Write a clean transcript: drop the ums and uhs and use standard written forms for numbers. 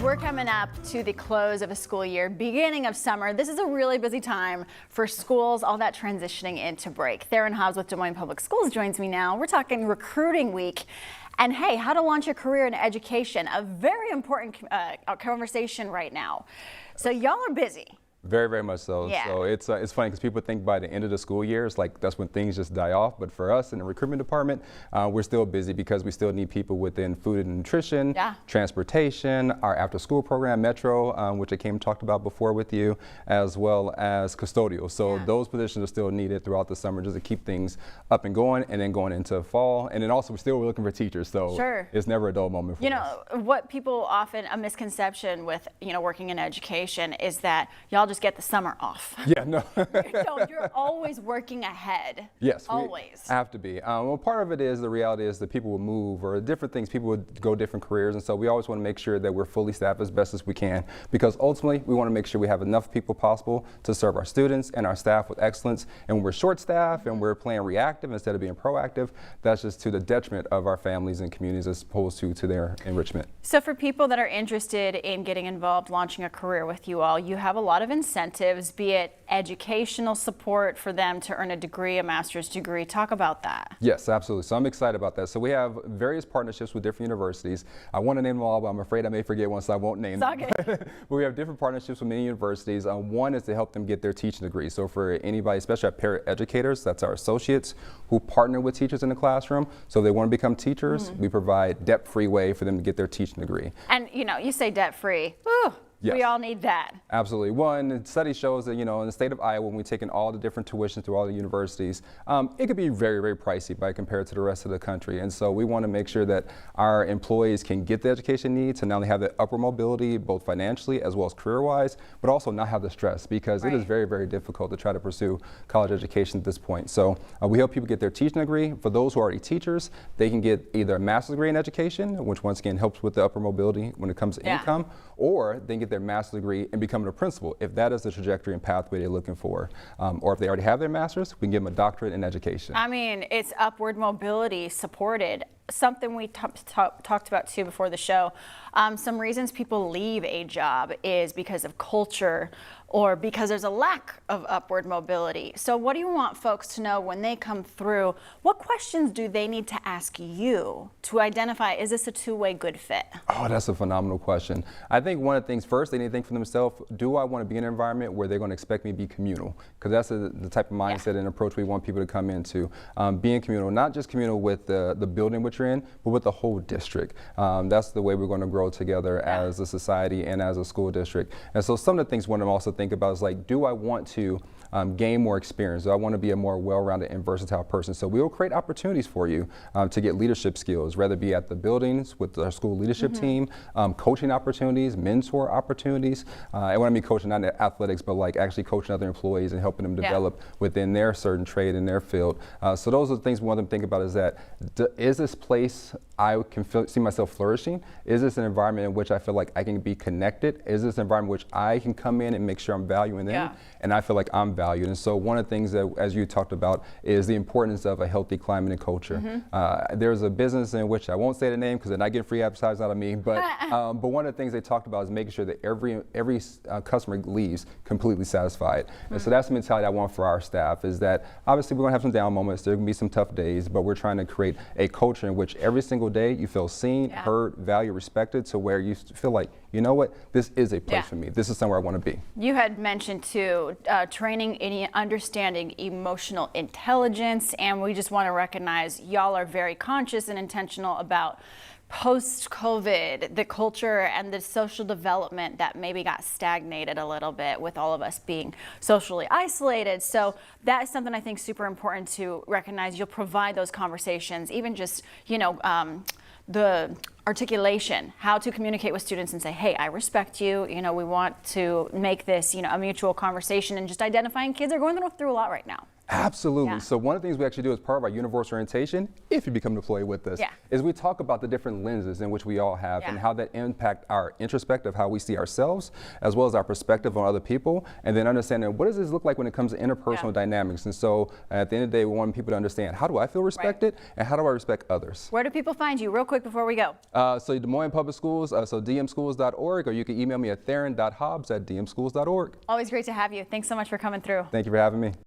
we're coming up to the close of a school year, beginning of summer. This is a really busy time for schools, all that transitioning into break. Theron Hobbs with Des Moines Public Schools joins me now. We're talking recruiting week. And hey, how to launch a career in education, a very important conversation right now. So y'all are busy. Very, very much so. Yeah. So it's funny because people think by the end of the school year, it's like that's when things just die off. But for us in the recruitment department, we're still busy because we still need people within food and nutrition, transportation, our after school program, Metro, which I came and talked about before with you, as well as custodial. So those positions are still needed throughout the summer just to keep things up and then going into fall. And then also we're still looking for teachers. So it's never a dull moment for us. You know, what people often, a misconception with, working in education is that y'all just get the summer off. Yeah, no. No, you're always working ahead. Yes, always. We have to be. Well, part of it is the reality is that people will move or different things. People would go different careers, and so we always want to make sure that we're fully staffed as best as we can because ultimately we want to make sure we have enough people possible to serve our students and our staff with excellence. And when we're short staffed and we're playing reactive instead of being proactive, that's just to the detriment of our families and communities as opposed to their enrichment. So for people that are interested in getting involved, launching a career with you all, you have a lot of incentives, be it educational support for them to earn a degree, a master's degree. Talk about that. Yes, absolutely. So I'm excited about that. So we have various partnerships with different universities. I want to name them all, but I'm afraid I may forget one, so I won't name them. But we have different partnerships with many universities. One is to help them get their teaching degree. So for anybody, especially our paraeducators, that's our associates who partner with teachers in the classroom. So if they want to become teachers, we provide debt-free way for them to get their teaching degree. And you say debt-free. Yes. We all need that. Absolutely. One, the study shows that, in the state of Iowa, when we take in all the different tuitions through all the universities, it could be very, very pricey by compared to the rest of the country. And so we want to make sure that our employees can get the education needs to not only have the upward mobility, both financially as well as career-wise, but also not have the stress because it is very, very difficult to try to pursue college education at this point. So we help people get their teaching degree. For those who are already teachers, they can get either a master's degree in education, which once again helps with the upward mobility when it comes to income, or they can get their master's degree and becoming a principal if that is the trajectory and pathway they're looking for. Or if they already have their master's, we can give them a doctorate in education. I mean, it's upward mobility supported. Something we talked about too before the show. Some reasons people leave a job is because of culture or because there's a lack of upward mobility. So what do you want folks to know when they come through? What questions do they need to ask you to identify, is this a two-way good fit? Oh, that's a phenomenal question. I think one of the things first they need to think for themselves, do I want to be in an environment where they're going to expect me to be communal? Because that's the type of mindset and approach we want people to come into. Being communal, not just communal with the building which you're in, but with the whole district. That's the way we're going to grow together as a society and as a school district. And so some of the things we want to also think about is like, do I want to gain more experience? Do I want to be a more well-rounded and versatile person? So we will create opportunities for you to get leadership skills, whether it be at the buildings with our school leadership team, coaching opportunities, mentor opportunities. And when I mean coaching, not in athletics, but like actually coaching other employees and helping them develop within their certain trade in their field. So those are the things we want them to think about is that, is this place I can see myself flourishing? Is this an environment in which I feel like I can be connected? Is this an environment in which I can come in and make sure I'm valuing them and I feel like I'm valued? And so one of the things that, as you talked about, is the importance of a healthy climate and culture. There's a business in which I won't say the name because they're not getting free advertising out of me, but one of the things they talked about is making sure that every customer leaves completely satisfied. And so that's the mentality I want for our staff is that obviously we're going to have some down moments, there can be some tough days, but we're trying to create a culture in which every single day you feel seen, heard, valued, respected, to where you feel like, you know what, this is a place for me. This is somewhere I want to be. You had mentioned too, training in understanding emotional intelligence, and we just want to recognize y'all are very conscious and intentional about post-COVID, the culture and the social development that maybe got stagnated a little bit with all of us being socially isolated. So that is something I think super important to recognize. You'll provide those conversations, even just, the articulation, how to communicate with students and say, hey, I respect you. We want to make this, a mutual conversation, and just identifying kids are going through a lot right now. Absolutely. Yeah. So one of the things we actually do as part of our universal orientation, if you become deployed with us, Yeah. is we talk about the different lenses in which we all have Yeah. and how that impact our introspective, how we see ourselves, as well as our perspective on other people, and then understanding what does this look like when it comes to interpersonal Yeah. dynamics. And so at the end of the day, we want people to understand, how do I feel respected and how do I respect others? Where do people find you real quick before we go? So Des Moines Public Schools, so dmschools.org, or you can email me at theron.hobbs@dmschools.org. Always great to have you. Thanks so much for coming through. Thank you for having me.